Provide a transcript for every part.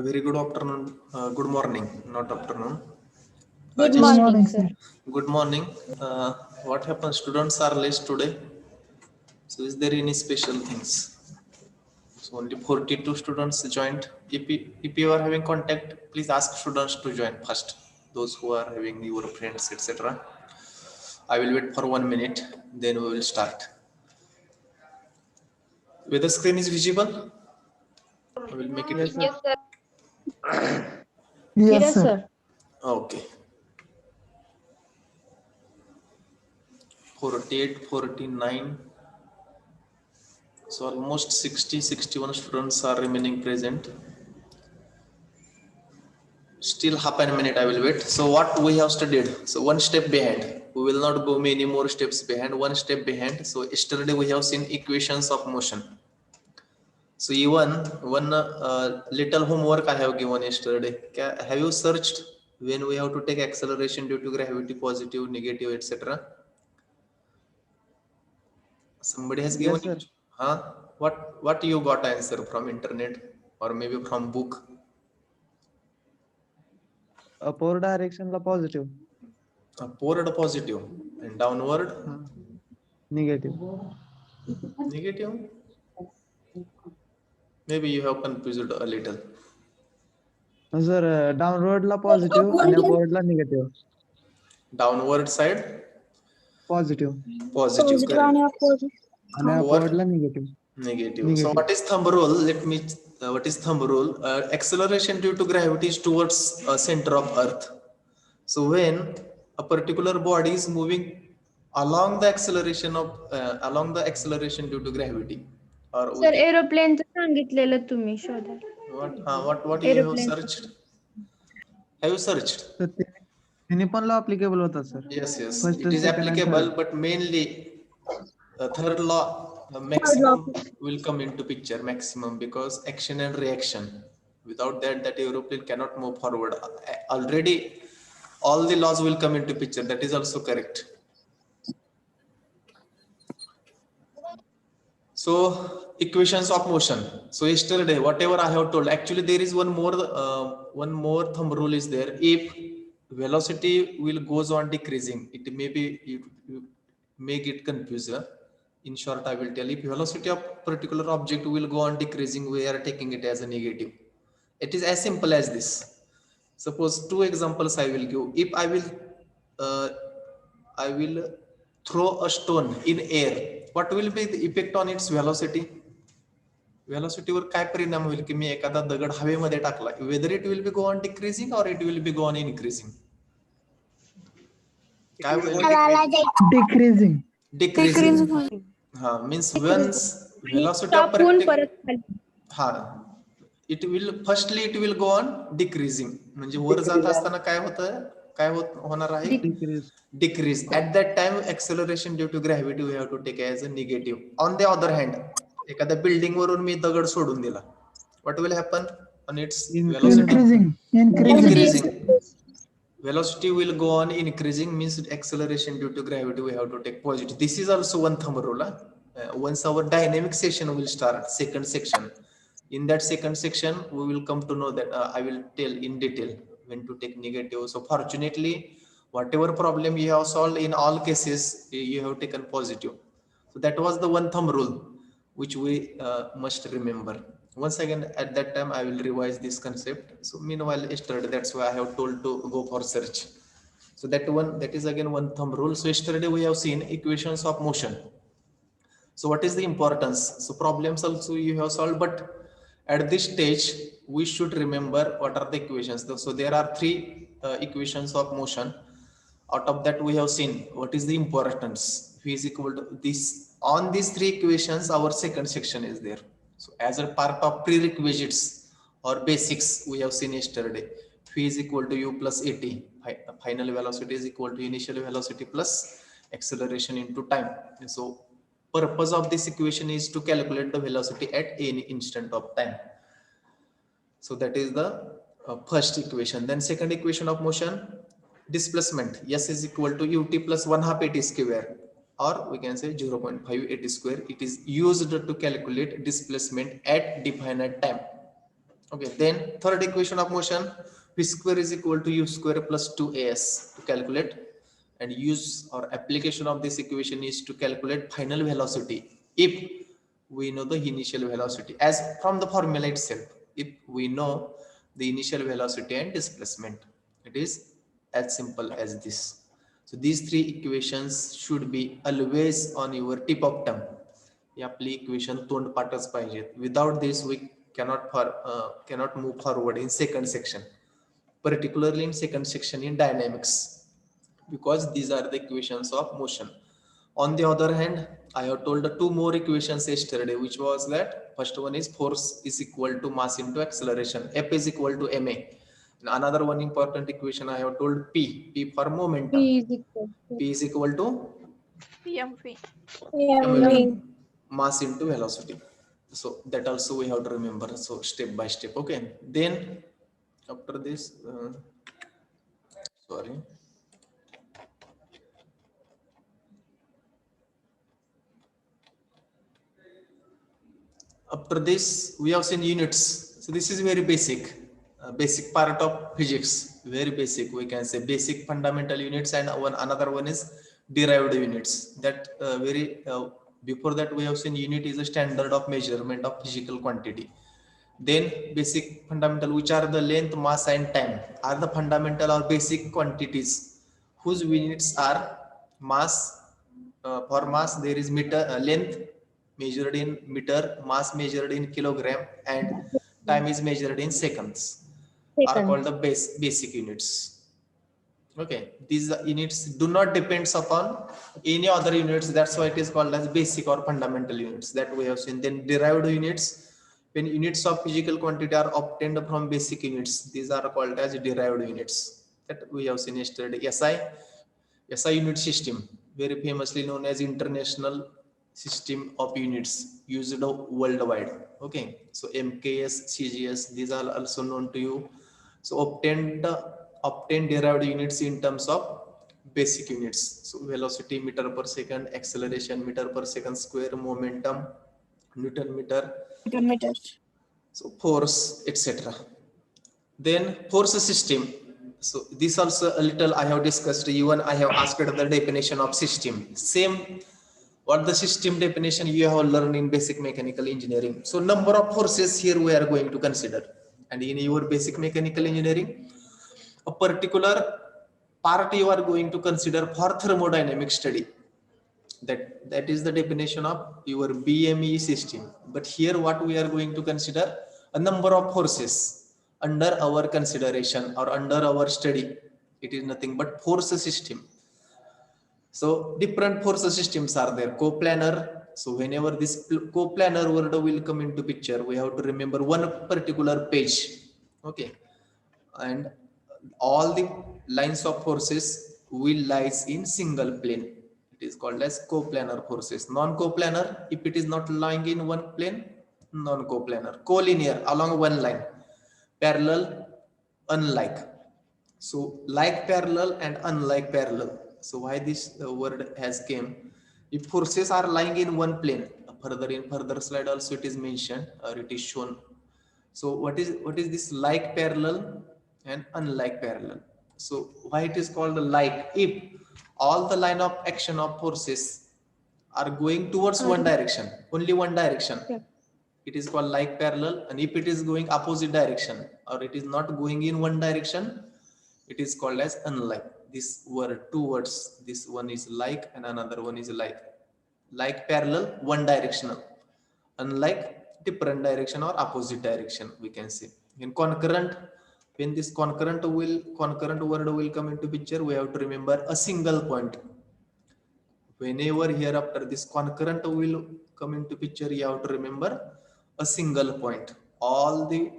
Very good afternoon. Good morning, not afternoon. Good Just Good morning, morning, sir. sir. good morning. What happened? Students are late today. So, is there any special things? So, only 42 students joined. If you are having contact, please ask students to join first. Those who are having your friends, etc. I will wait for 1 minute. Then we will start. Whether screen is visible, I will make it. Yes, sir. Yes, sir. Yes, Yes, sir. sir. Okay. 48, 49. So almost 60, 61 students are remaining present. Still half a minute I will wait. So what we have studied? So one step behind. We will not go many more steps behind. One step behind. So yesterday we have seen equations of motion. So even one little homework I have given yesterday. Have you searched when we have to take acceleration due to gravity, positive, negative, etc.? Somebody has given Yes, sir. it. Huh? What you got answer from internet or maybe from book? Upward direction la positive. Upward positive and downward हाँ. Negative. negative. Maybe you have confused a little. Sir, downward la positive and upward la negative. Downward side Positive. positive, Positive correct. आणि opposite. And upward Upward la negative. negative. So Negative. what is thumb rule? Let me. What is thumb rule? Acceleration due to gravity is towards center of Earth. So when a particular body is moving along the acceleration due to gravity, or we sir can, एरोप्लेनचं सांगितलेलं तुम्ही शोधा. what you have aeroplane. searched? Have you searched? तर तिन्ही पण law applicable होतात, sir. Yes. First, It is second and applicable, third. but mainly third law maximum will come into picture, maximum, because action and reaction. Without that aeroplane cannot move forward. Already all the laws will come into picture. That is also correct. So equations of motion. So yesterday whatever I have told, actually there is one more thumb rule is there. If velocity will goes on decreasing, it may be, you may get confused. In short, I will tell, if velocity of particular object will go on decreasing, we are taking it as a negative. It is as simple as this. Suppose two examples I will give. If I will throw a stone in air, what will be the effect on its velocity? Velocity वर काय परिणाम होईल की मी एखादा दगड हवेमध्ये टाकला, whether it will be go on decreasing or it will be go on increasing? काय होईल? Decreasing. Decreasing. हा, means once velocity of टाकून particle, परत खाली. हा, it will go on decreasing. म्हणजे वर जात असताना काय होतं, होणार आहे? Decrease. Decrease. At that time acceleration due to gravity we have to take as a negative. On the other hand, एखाद्या बिल्डिंग वरून मी दगड सोडून दिला, what will happen on its velocity? Increasing. Velocity will go on increasing, means acceleration due to gravity we have to take positive. This is also one thumb rule. Once our dynamic session will start, second section, in that second section we will come to know that I will tell in detail when to take negative. So fortunately whatever problem you have solved, in all cases you have taken positive. So that was the one thumb rule which we must remember. Once again at that time I will revise this concept. So meanwhile yesterday, that's why I have told to go for search. So that is again one thumb rule. So yesterday we have seen equations of motion. So what is the importance? So problems also you have solved, but at this stage we should remember what are the equations. So there are three equations of motion. Out of that we have seen what is the importance. V is equal to this. On these three equations our second section is there. So as a part of prerequisites or basics we have seen yesterday, V is equal to u plus at. Final velocity is equal to initial velocity plus acceleration into time. And so purpose of this equation is to calculate the velocity at any instant of time. So that is the first equation. Then second equation of motion, displacement. S is equal to ut plus 1/2 at square, or we can say 0.5 at square. It is used to calculate displacement at definite time. Okay, then third equation of motion, v square is equal to u square plus 2as to calculate, and use or application of this equation is to calculate final velocity if we know the initial velocity, as from the formula itself. If we know the initial velocity and displacement, it is as simple as this. So these three equations should be always on your tip of tongue. ही आपली equation तोंडपाठच पाहिजेत. Without this we cannot move forward in second section, particularly in second section in dynamics, because these are the equations of motion. On the other hand, I have told the two more equations yesterday, which was that first one is force is equal to mass into acceleration, F is equal to ma. And another one important equation I have told P for momentum. P is equal to P is equal to PMV. mv, mass into velocity. So that also we have to remember. So step by step. Okay. Then after this, sorry. After this, we have seen units. So this is very basic, basic part of physics. Very basic. We can say basic fundamental units, and another one is derived units. That before that we have seen unit is a standard of measurement of physical quantity. Then basic fundamental, which are the length, mass, and time, are the fundamental or basic quantities whose units are mass. For mass there is meter, length measured in meter, mass measured in kilogram, and time is measured in seconds. Are called the basic units. Okay, these units do not depend upon any other units. That's why it is called as basic or fundamental units that we have seen. Then derived units, when units of physical quantity are obtained from basic units, these are called as derived units that we have seen yesterday. SI unit system, very famously known as International System of Units, used worldwide. Okay, so MKS, CGS, these are also known to you. So obtain derived units in terms of basic units. So velocity meter per second, acceleration meter per second square, momentum Newton meter, so force, etc. Then force system. So this also a little I have discussed. Even I have asked the definition of system. Same what the system definition you have learned in basic mechanical engineering. So number of forces here we are going to consider. And in your basic mechanical engineering, a particular part you are going to consider for thermodynamic study. That is the definition of your BME system. But here what we are going to consider, a number of forces under our consideration or under our study. It is nothing but force system. So different force systems are there. Coplanar. So whenever this coplanar word will come into picture, we have to remember one particular page. Okay. And all the lines of forces will lies in single plane. It is called as coplanar forces. Non-coplanar, if it is not lying in one plane, non-coplanar. Collinear, along one line. Parallel, unlike. So like parallel and unlike parallel. So why this word has came? If forces are lying in one plane, further slide also it is mentioned or it is shown. So what is this like parallel and unlike parallel? So why it is called like? If all the line of action of forces are going towards one direction, only one direction, it is called like parallel. And if it is going opposite direction or it is not going in one direction, it is called as unlike. This word, two words, this one is like and another one is like. Like parallel, one directional. Unlike, different direction or opposite direction, we can say. In concurrent, when this concurrent word will come into picture, we have to remember a single point. Whenever hereafter this concurrent will come into picture, you have to remember a single point. All the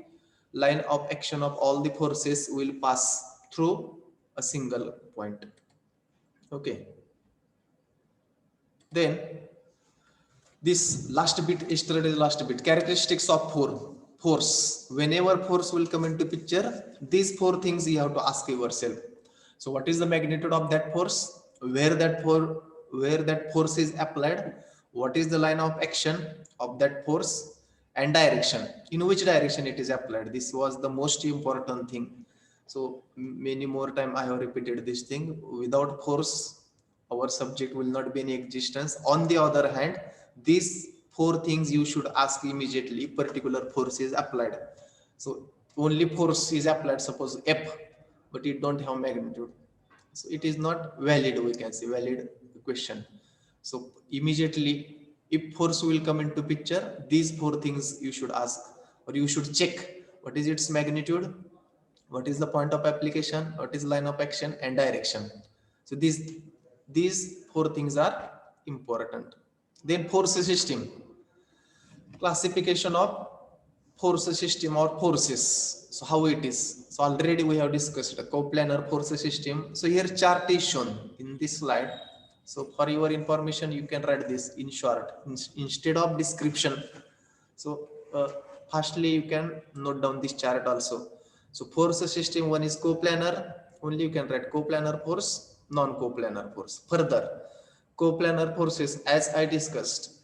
line of action of all the forces will pass through a single point. Okay. Then this last bit, yesterday's last bit, characteristics of force. Whenever force will come into picture, these four things you have to ask yourself. So what is the magnitude of that force? Where that force is applied? What is the line of action of that force? and direction. In which direction it is applied? This was the most important thing. So many more time I have repeated this thing. Without force, our subject will not be in existence. On the other hand, these four things you should ask immediately. Particular force is applied. So only force is applied, suppose F, but it don't have magnitude. So it is not valid, we can say, valid question. So immediately, if force will come into picture, these four things you should ask, or you should check. What is its magnitude? What is the point of application? What is line of action and direction? So these four things are important. Then force system. Classification of force system or forces. So how it is? So already we have discussed a coplanar force system. So here chart is shown in this slide. So for your information, you can write this in short instead of description. So firstly, you can note down this chart also. So force system, one is coplanar. Only you can write coplanar force, non-coplanar force. Further, coplanar forces, as I discussed,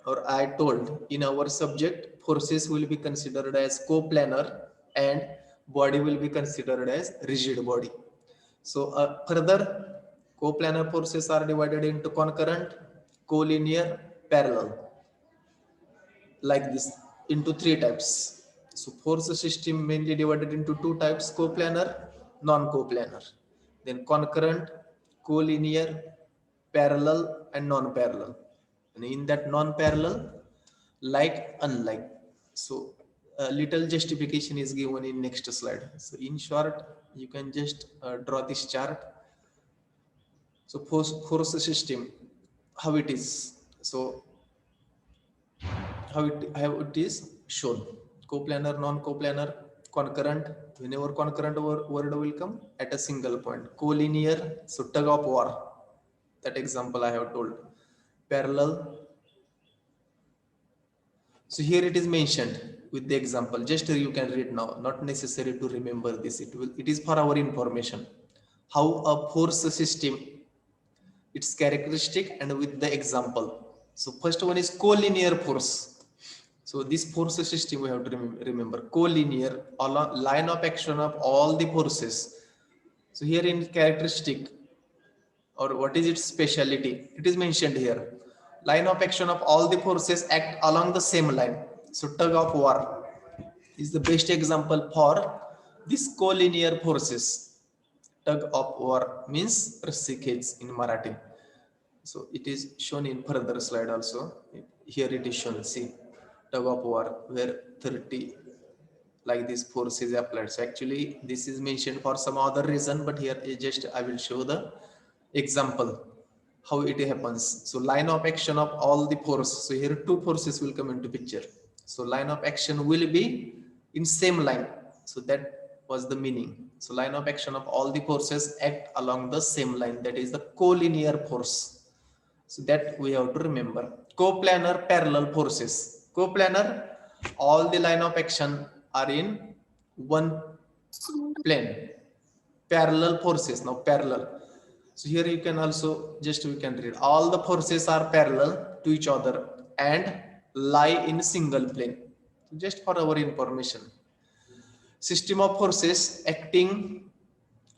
or I told in our subject, forces will be considered as coplanar and body will be considered as rigid body. So further, coplanar forces are divided into concurrent, collinear, parallel, like this, into three types. So force system mainly divided into two types: coplanar, non-coplanar. Then concurrent, collinear, parallel, and non-parallel. And in that non-parallel, like, unlike. So a little justification is given in next slide. So in short, you can just draw this chart. So force system, how it is. So how it is shown: coplanar, non-coplanar, concurrent. Whenever concurrent word will come at a single point. Collinear, so tug of war, that example I have told. Parallel, so here it is mentioned with the example. Just you can read now, not necessary to remember this. It is for our information how a force system, its characteristic, and with the example. So first one is collinear force. So this force system we have to remember collinear, line of action of all the forces. So here in characteristic, or what is its speciality, it is mentioned here. Line of action of all the forces act along the same line. So tug of war is the best example for this collinear forces. Tug of war means रस्सीखेच in Marathi. So it is shown in further slide also. Here it is shown, see, tug of war, where 30 like this force is applied. So actually this is mentioned for some other reason, but here just I will show the example how it happens. So line of action of all the force. So here two forces will come into picture. So line of action will be in same line. So that was the meaning. So line of action of all the forces act along the same line. That is the collinear force. So that we have to remember. Coplanar, parallel forces. Coplanar, all the line of action are in one plane. Parallel forces, now parallel. So here you can also we can read all the forces are parallel to each other and lie in single plane. Just for our information. System of forces acting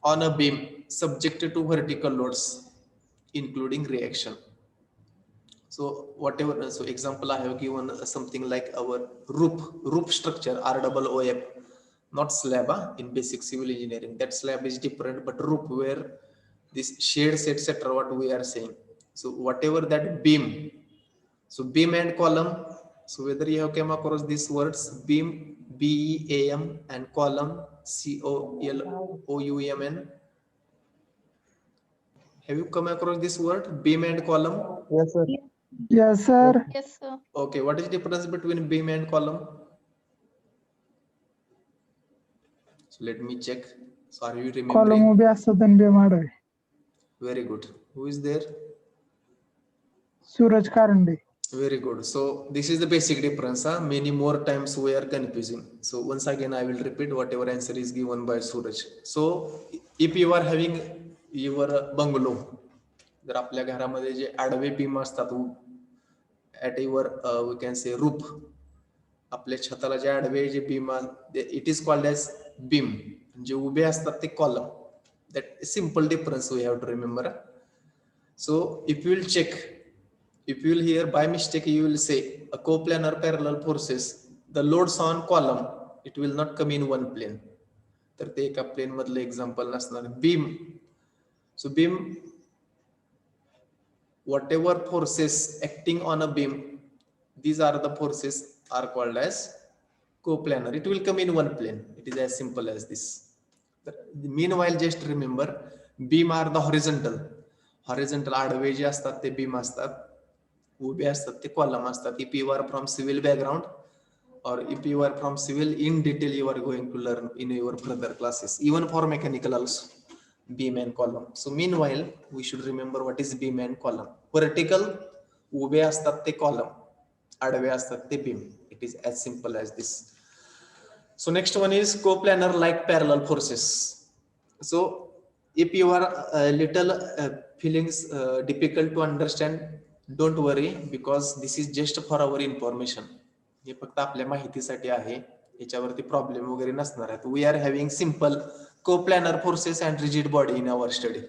on a beam subjected to vertical loads, including reaction. So whatever, so example I have given something like our roof structure, ROOF, not slab in basic civil engineering. That slab is different, but roof where this shades, etc. what we are saying. So whatever that beam, so beam and column. So whether you have come across these words, beam, BEAM, and column, COLOUMN. Have you come across this word, beam and column? Yes, sir. Yes, sir. Yes, sir. Okay, what is the difference between beam and column? So let me check. So are you remembering? Column ubi astat and beam adave. Very good. Who is there? Suraj Karande. Very good. So this is the basic difference. Many more times we are confusing. So once again, I will repeat whatever answer is given by Suraj. So if you are having your bungalow, जर आपल्या घरामध्ये जे आडवे beam असतात at your we can say roof, आपल्या छताला जे आडवे जे beam, it is called as beam. जे उभे असतात ते column. That simple difference we have to remember. So if you will check, if you will here by mistake you will say a coplanar parallel forces, the loads on column, it will not come in one plane. तर ते एका plane मधलं example नसणार. Beam, so beam, whatever forces acting on a beam, these are the forces are called as coplanar. It will come in one plane. It is as simple as this. Meanwhile just remember, beam are the horizontal आडवे जे असतात ते beam असतात, उभे असतात ते column असतात. If you are from civil background or if you are from civil, in detail you are going to learn in your further classes, even for mechanical also, beam and column. So meanwhile we should remember what is beam and column. Vertical उभे असतात ते column, आडवे असतात ते beam. It is as simple as this. So next one is coplanar like parallel forces. So if you are a little feelings difficult to understand, don't worry, because this is just for our information. हे फक्त आपल्या माहितीसाठी आहे, याच्यावरती problem वगैरे नसणार आहेत. We are having simple coplanar forces and rigid body in our study.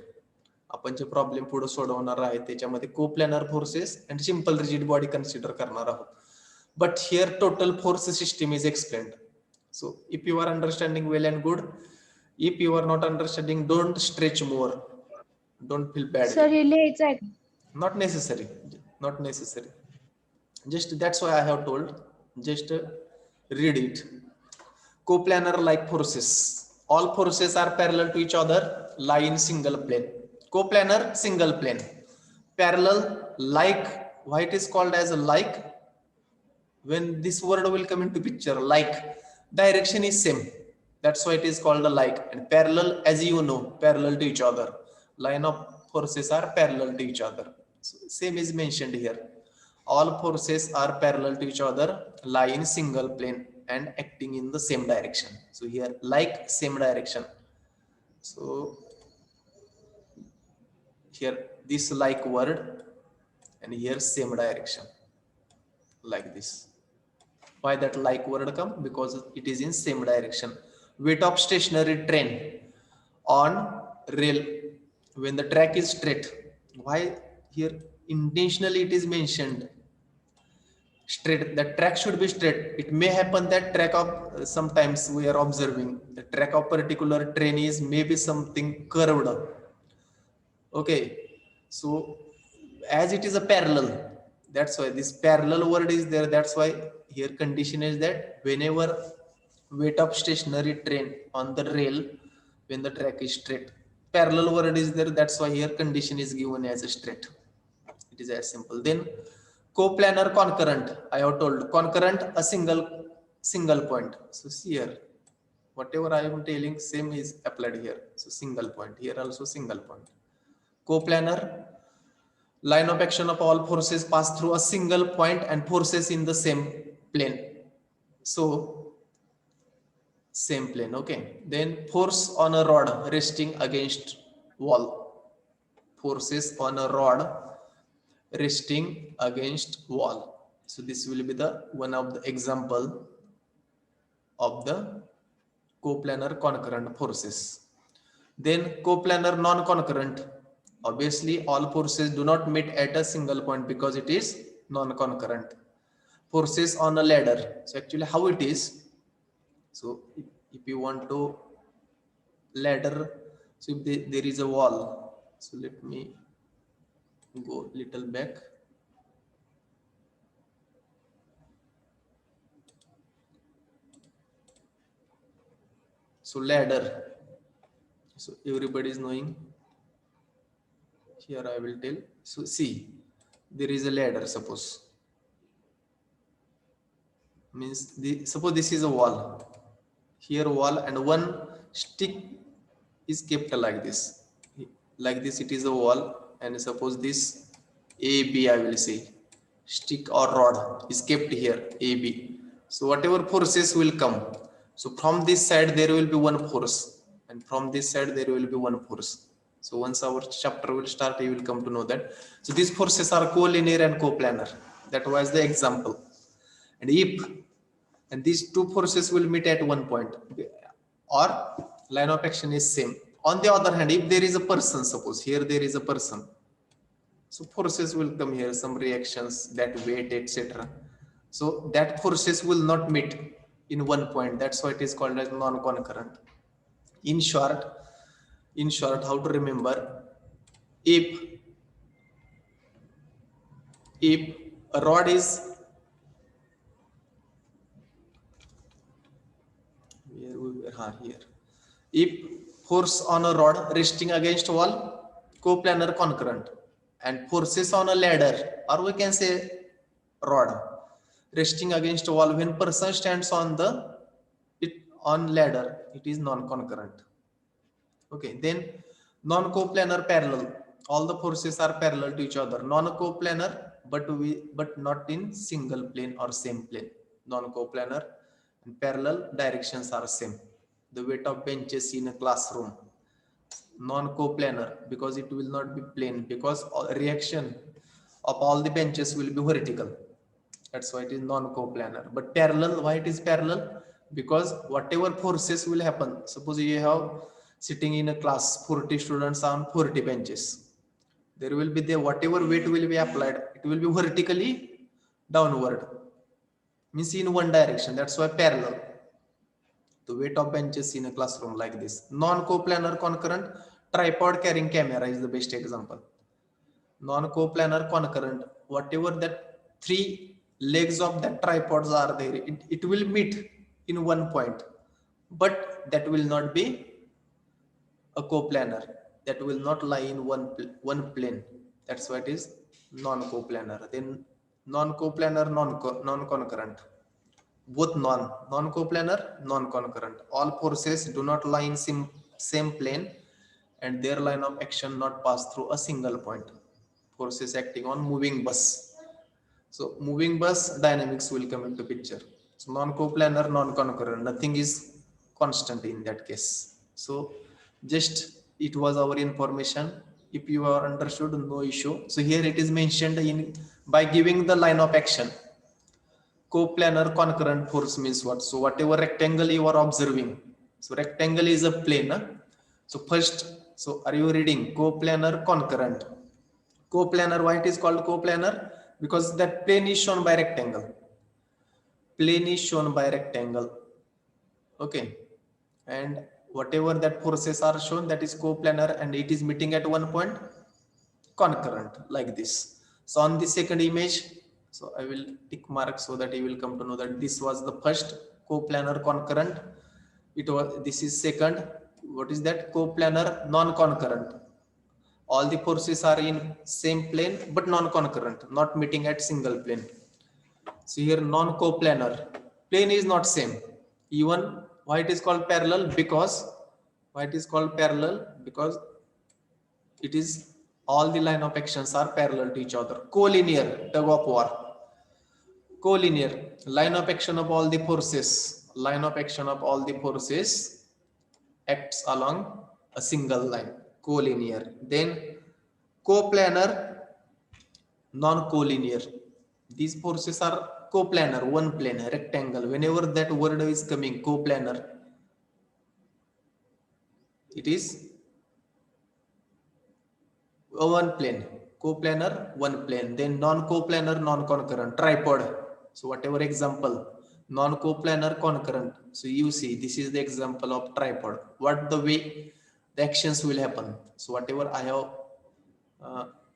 आपण जे प्रॉब्लेम पुढे सोडवणार आहे त्याच्यामध्ये coplanar forces and simple rigid body consider करणार आहोत. But here total force system is explained. So if you are understanding well and good. If you are not understanding, don't stretch more, don't feel bad. Sir हे लिहायचं आहे. Not necessary, not necessary. Just that's why I have told. Just read it. Coplanar like forces. All forces are parallel to each other, lie in single plane. Coplanar, single plane. Parallel, like. Why it is called as a like? When this word will come into picture, like, direction is same. That's why it is called a like. And parallel, as you know, parallel to each other. Line of forces are parallel to each other. So same is mentioned here. All forces are parallel to each other, lie in single plane and acting in the same direction. So here like, same direction. So here this like word, and here same direction, like this. Why that like word come? Because it is in same direction. Weight of stationary train on rail when the track is straight. Why here intentionally it is mentioned straight? The track should be straight. It may happen that track of sometimes we are observing the track of particular train is maybe something curved. Okay, so as it is a parallel, that's why this parallel word is there. That's why here condition is that whenever weight of stationary train on the rail when the track is straight, parallel word is there. That's why here condition is given as a straight. It is as simple. Then coplanar concurrent, I have told concurrent a single point. So see here, whatever I am telling, same is applied here. So single point, here also single point. Coplanar, line of action of all forces pass through a single point and forces in the same plane. So same plane. Okay, then force on a rod resting against wall. Forces on a rod resting against wall. So this will be the one of the example of the coplanar concurrent forces. Then coplanar non-concurrent. Obviously all forces do not meet at a single point because it is non-concurrent. Forces on a ladder. So actually how it is, so if you want to ladder, so if there is a wall, so let me go little back. So ladder, so everybody is knowing. Here I will tell. So see, there is a ladder, suppose, means suppose this is a wall, here wall, and one stick is kept like this. It is a wall, and suppose this AB, I will say, stick or rod is kept here, AB. So whatever forces will come, so from this side there will be one force, and from this side there will be one force. So once our chapter will start, you will come to know that. So these forces are collinear and coplanar. That was the example. And if and these two forces will meet at one point, or line of action is same. On the other hand, if there is a person, suppose here there is a person, so forces will come here, some reactions, that weight, etc. So that forces will not meet in one point. That's why it is called as non-concurrent. In short, how to remember, if a rod is here, if force on a rod resting against wall, coplanar concurrent, and forces on a ladder, or we can say rod resting against a wall, when person stands on on ladder, it is non-concurrent. Okay, then non-coplanar parallel, all the forces are parallel to each other. Non-coplanar, but not in single plane or same plane. Non-coplanar and parallel directions are same. The weight of benches in a classroom, non-coplanar, because it will not be plane, because reaction of all the benches will be vertical. That's why it is non-coplanar. But parallel, why it is parallel? Because whatever forces will happen, suppose you have sitting in a class 40 students on 40 benches, there will be whatever weight will be applied, it will be vertically downward, means in one direction. That's why parallel. The weight of benches in a classroom like this. Non-coplanar concurrent, tripod carrying camera is the best example. Non-coplanar concurrent, whatever that three legs of that tripods are there, it will meet in one point, but that will not be a coplanar, that will not lie in one plane. That's why it is non-coplanar. Then non-coplanar, non-concurrent, both non-coplanar, non-concurrent. All forces do not lie in same plane, and their line of action not pass through a single point. Forces acting on moving bus. So moving bus dynamics will come into picture. So non-coplanar, non-concurrent, nothing is constant in that case. So just it was our information. If you are understood, no issue. So here it is mentioned by giving the line of action. Coplanar concurrent force means what? So whatever rectangle you are observing, so rectangle is a plane. So first, so are you reading coplanar concurrent? Coplanar, why it is called coplanar? Because that plane is shown by rectangle. Plane is shown by rectangle. Okay, and whatever that forces are shown, that is coplanar, and it is meeting at one point, concurrent, like this. So on the second image, so I will tick mark so that you will come to know that this was the first coplanar concurrent. This is second. What is that? Coplanar non-concurrent. All the forces are in same plane but non-concurrent, not meeting at single plane. So here non-coplanar, plane is not same. Even why it is called parallel? Because why it is called parallel? Because it is all the line of actions are parallel to each other. Collinear, tug of war. Collinear, line of action of all the forces. Line of action of all the forces acts along a single line. Collinear. Then coplanar, non-collinear. These forces are coplanar, one plane, rectangle. Whenever that word is coming, coplanar, it is one plane. Coplanar, one plane. Then non-coplanar, non-concurrent, tripod. So whatever example, non-coplanar, concurrent. So you see, this is the example of tripod. What the way the actions will happen. So whatever I have,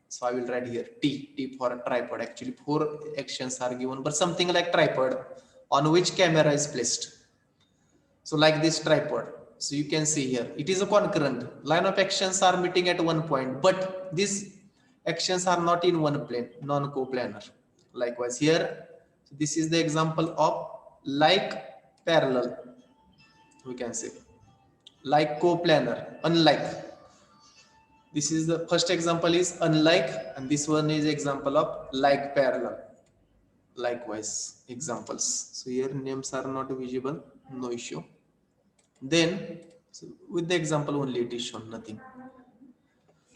so I will write here T for a tripod. Actually 4 actions are given, but something like tripod on which camera is placed. So like this tripod. So you can see here, it is a concurrent. Line of actions are meeting at one point, but these actions are not in one plane, non-coplanar. Likewise here, this is the example of like parallel, we can say. Like coplanar, unlike. This is the first example is unlike, and this one is example of like parallel. Likewise examples. So here names are not visible, no issue. Then so with the example only it is shown, nothing.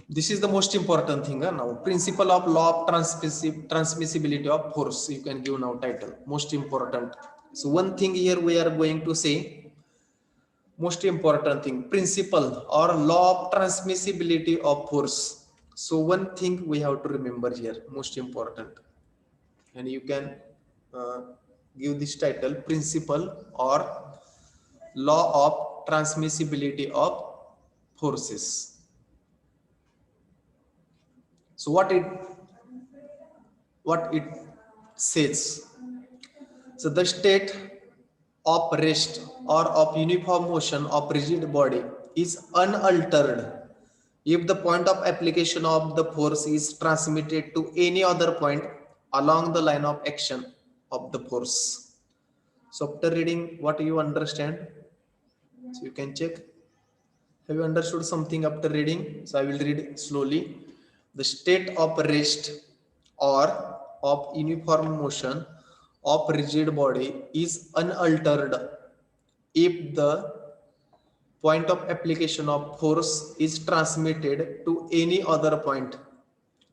This is the most important thing now. Principle of law of transmissibility of force. You can give now title. Most important. So one thing here we are going to say, most important thing, principle or law of transmissibility of force. So one thing we have to remember here, most important, and you can give this title, principle or law of transmissibility of forces. So what it says, so the state of rest or of uniform motion of rigid body is unaltered if the point of application of the force is transmitted to any other point along the line of action of the force. So after reading, what you understand? So you can check. Have you understood something after reading? So I will read slowly. The state of rest or of uniform motion of rigid body is unaltered if the point of application of force is transmitted to any other point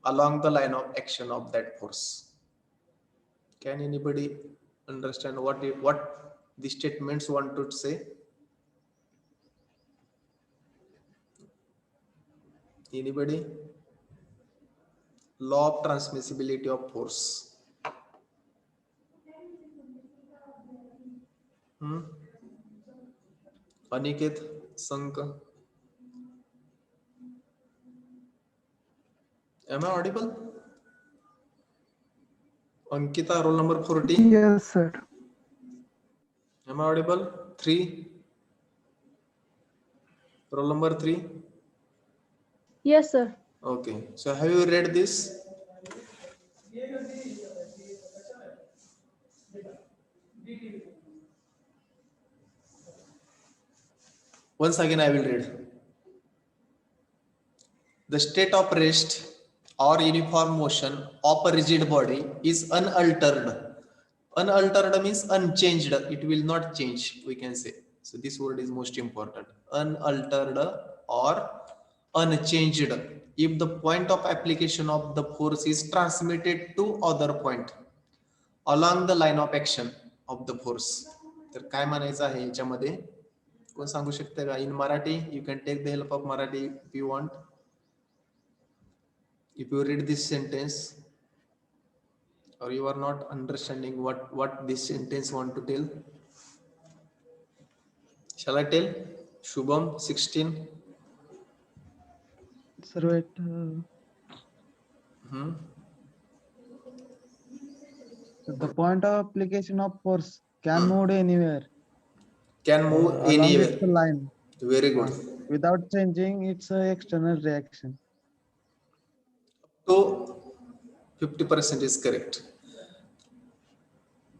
along the line of action of that force. Can anybody understand what the statements want to say? Anybody? Law of transmissibility of force. Aniket, Sank. Am I audible? Ankita, roll number 40. Yes, sir. Am I audible? 3. Roll number 3. Yes, sir. Okay. So have you read this? Once again I will read. The state of rest or uniform motion of a rigid body is unaltered. Unaltered means unchanged. It will not change, we can say. So this word is most important. Unaltered or unchanged if the point of application of the force is transmitted to other point along the line of action of the force. तर काय म्हणायचं आहे याच्यामध्ये, कोण सांगू शकते का? इन Marathi you can take the help of Marathi if you want. If you read this sentence or you are not understanding what this sentence want to tell, shall I tell? Shubham, 16. Sir, wait. The point of application of force can move anywhere. Can move Along anywhere. its line. Very good. Without changing its external reaction. तो 50% is correct.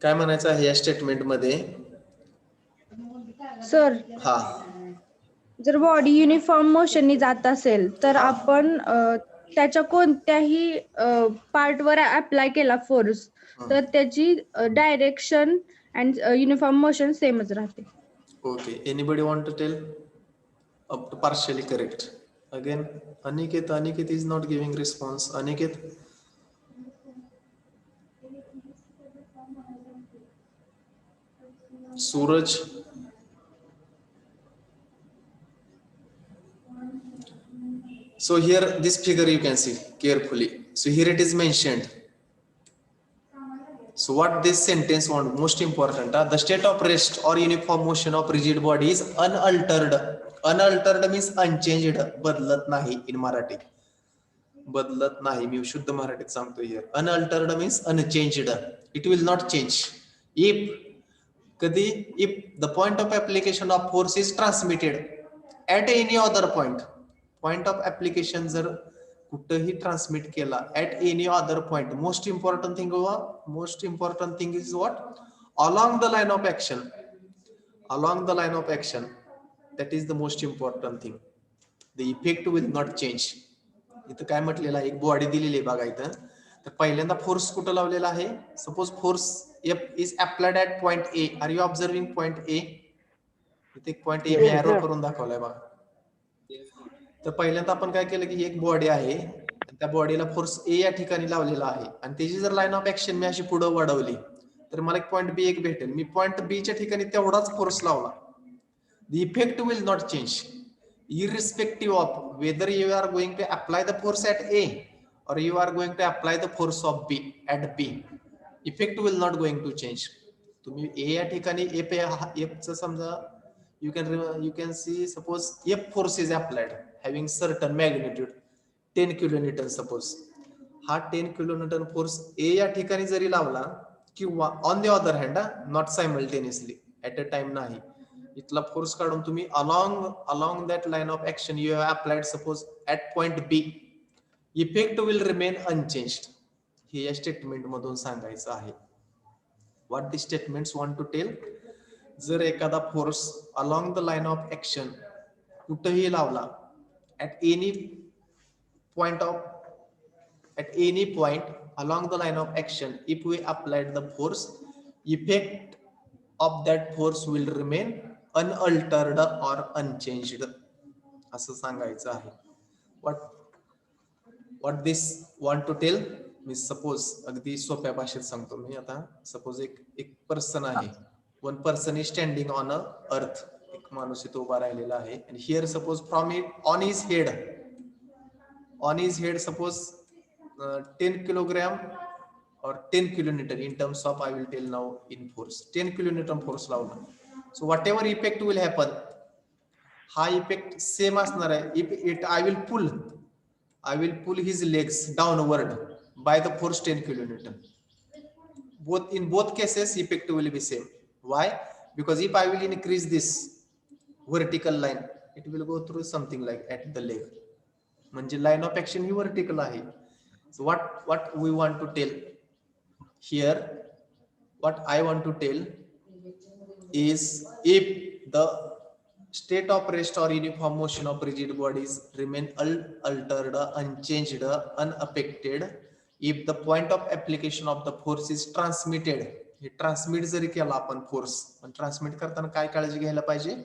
काय म्हणायचं आहे या statement मध्ये? Sir, हा, जर body uniform मोशननी जात असेल तर आपण त्याच्या कोणत्याही पार्टवर अप्लाय केला फोर्स तर त्याची डायरेक्शन अँड युनिफॉर्म मोशन सेमच राहते. Okay. Anybody want to tell? Up to partially correct. Again Aniket is not giving response. Aniket, Suraj, so here this figure you can see carefully. So here it is mentioned. So what this sentence want, most important, the state of rest or uniform motion of rigid body is unaltered. Unaltered means unchanged. बदलत नाही in Marathi. बदलत नाही, मी शुद्ध मराठीत सांगतो here. Unaltered means unchanged. It will not change. If the point of application of force is transmitted at any other point of application जर कुठेही transmit केला at any other point, most important thing is what? Along the line of action. Along the line of action, that is the most important thing. The effect will not change. इथं काय म्हटलेलं आहे, एक body दिलेली आहे बघा इथं. तर पहिल्यांदा फोर्स कुठं लावलेला आहे? Suppose force F is applied at point A. Are you observing point A? इथे एक पॉइंट A मी एरो करून दाखवलाय बघा. तर पहिल्यांदा आपण काय केलं की एक बॉडी आहे, त्या बॉडीला फोर्स A या ठिकाणी लावलेला आहे आणि त्याची जर लाईन ऑफ ऍक्शन मी अशी पुढे वाढवली तर मला एक पॉईंट बी एक भेटेल. मी पॉईंट बी च्या ठिकाणी तेवढाच फोर्स लावला, the effect will not change irrespective of whether you are going to apply the force at A or you are going to apply the force of B at B. Effect will not going to change. तुम्ही A या ठिकाणी F च समजा you can see suppose F force is applied having certain magnitude 10 kilonewton suppose. हा 10 kilonewton force A या ठिकाणी जरी लावला किंवा on the other hand not simultaneously at a time नाही, इथला फोर्स काढून तुम्ही along that line of action you have applied suppose at point B, effect will remain unchanged. हे या स्टेटमेंट मधून सांगायचं आहे. what the statements want to tell? जर एखादा force along the line of action कुठेही लावला at any point along the line of action, if we applied the force, effect of that force will remain unaltered or unchanged असं सांगायचं आहे. what this want to tell? Me suppose अगदी सोप्या भाषेत सांगतो मी आता. सपोज एक पर्सन आहे, one person is standing on a earth, एक माणूस इथे उभा राहिलेला आहे. आणि here suppose from it on his head suppose 10 kilogram or 10 kilonewton in terms of I will tell now in force 10 kilonewton force लावला. so whatever effect will happen, हा effect same असणार आहे. if I will pull his legs downward by the force 10 kilonewton, in both cases effect will be same. Why? Because if I will increase this vertical line, it will go through something like at the leg, म्हणजे line of action he vertical आहे. So what we want to tell here, what I want to tell is if the state of rest or uniform motion of rigid bodies remain unaltered, unchanged, unaffected, if the point of application of the force is transmitted, हे transmit जरी केला आपण force, पण transmit करताना काय काळजी घ्यायला पाहिजे?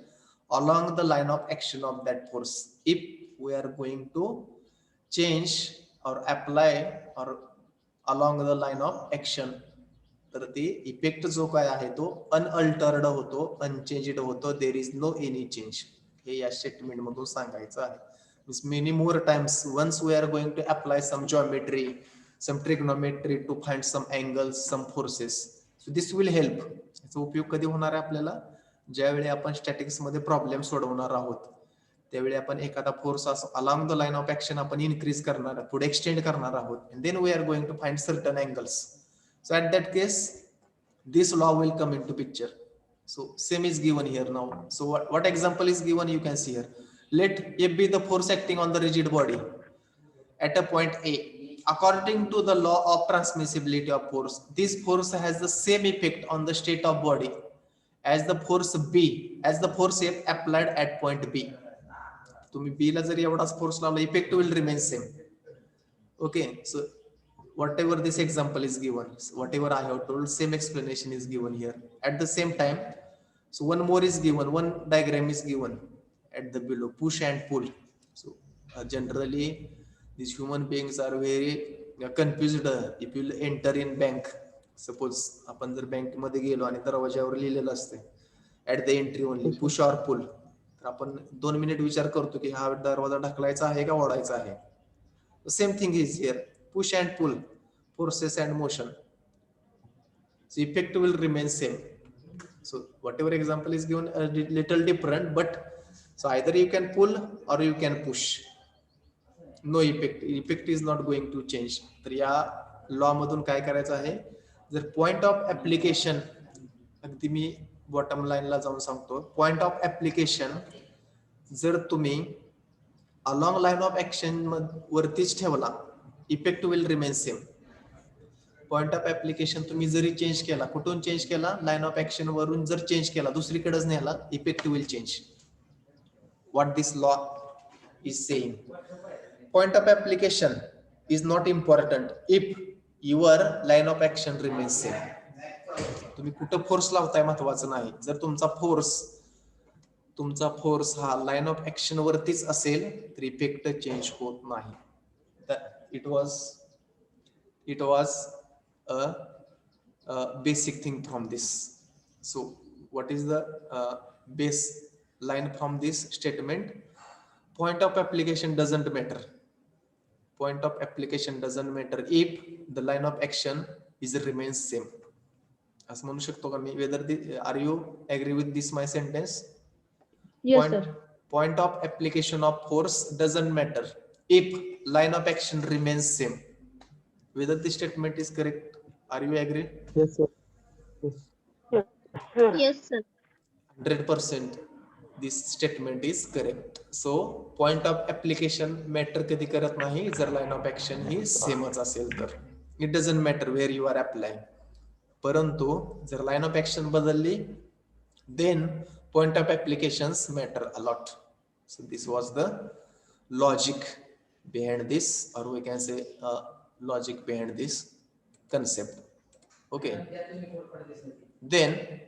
along the line of action of that force, if we are going to change or apply or along the line of action, तर ते इफेक्ट जो काय आहे तो अनअल्टर्ड होतो, अनचेंज्ड होतो, there is no any change. हे या स्टेटमेंट मधून सांगायचं आहे. Means many more times once we are going to apply some geometry, some trigonometry to find some angles, some forces, so this will help. याचा उपयोग कधी होणार आहे आपल्याला? ज्यावेळी आपण स्टॅटिक्स मध्ये प्रॉब्लेम सोडवणार आहोत, त्यावेळी आपण एखादा force along the line of action आपण इनक्रीज करणार आहोत, पुढे एक्सटेंड करणार आहोत, and then we are going to find certain angles. So at that case this law will come into picture. So same is given here now. So what example is given? You can see here, let F be the force acting on the rigid body at a point A. According to the law of transmissibility of force, this force has the same effect on the state of body as the force F applied at point B. तुम्ही B ला जरी एवढाच force लावला, effect will remain same. Okay, so whatever this example is given, whatever I have told, same explanation is given here. At the same time, so one more is given, one diagram is given at the below, push and pull. So generally these human beings are very confused. If you enter in bank, suppose आपण जर bank मध्ये गेलो आणि दरवाजावर लिहिलेलं असते at the entry only push or pull, तर आपण 2 मिनिट विचार करतो की हा दरवाजा ढकलायचा आहे का ओढायचा आहे. Same thing is here, push and pull, forces and motion, so effect will remain same. So whatever example is given a little different, but so either you can pull or you can push, no effect is not going to change. तर या law मधून काय करायचं आहे, जर point of application, अगदी मी bottom लाईनला जाऊन सांगतो, पॉइंट ऑफ ऍप्लिकेशन जर तुम्ही अलॉंग लाईन ऑफ ऍक्शन वरतीच ठेवला, effect will remain same. Point of application तुम्ही जरी चेंज केला, कुठून चेंज केला, लाईन ऑफ ऍक्शन वरून जर चेंज केला, दुसरीकडेच नेला, effect will change. What this law is saying, point of application is not important if your line of action remains same. तुम्ही कुठं फोर्स लावताय महत्वाचं नाही, जर तुमचा फोर्स हा लाईन ऑफ ऍक्शन वरतीच असेल तर इफेक्ट चेंज होत नाही. It was a basic thing from this. So what is the base line from this statement? Point of application doesn't matter. Point of application doesn't matter if the line of action is remains same. असं म्हणू शकतो का मी? Whether are you agree with this my sentence? Yes, sir. Point of application of force doesn't matter if line of action remains same. Whether this statement is correct? Are you agree? Yes, sir. Yes. Yes, sir. 100% this statement is correct. So point of application matter कधी करत नाही जर line of action ही सेमच असेल तर. It doesn't matter where you are applying. परंतु जर line of action बदलली then point of applications matter a lot. So this was the logic behind this, or we can say logic behind this concept. Okay. Then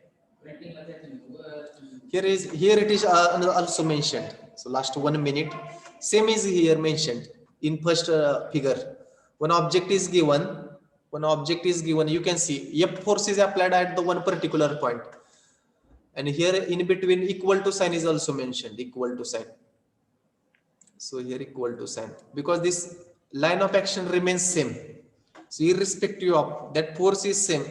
here it is also mentioned. So last 1 minute, same is here mentioned in first figure. When object is given, you can see F force is applied at the one particular point, and here in between equal to sign is also mentioned, equal to sign. So here equal to sign, because this line of action remains same. So irrespective of that, force is same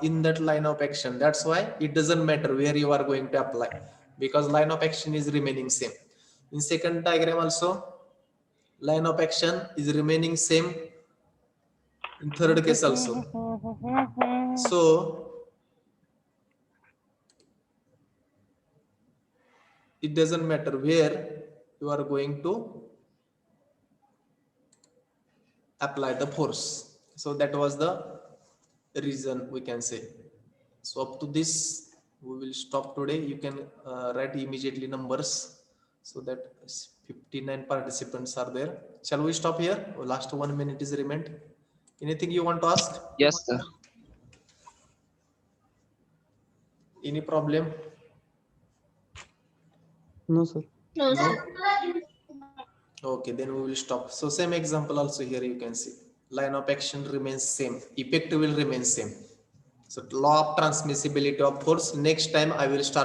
in that line of action. That's why it doesn't matter where you are going to apply, because line of action is remaining same. In second diagram also, line of action is remaining same. In third case also. So it doesn't matter where you are going to apply the force. So that was the reason, we can say. So up to this we will stop today. You can write immediately numbers, so that 59 participants are there. Shall we stop here? Last 1 minute is remained. Anything you want to ask? Yes, sir. Any problem? No, sir. No, No? sir. Okay, then we will stop. So same example also here you can see. Line of action remains same. Effect will remain same. So law of transmissibility of force. Next time I will start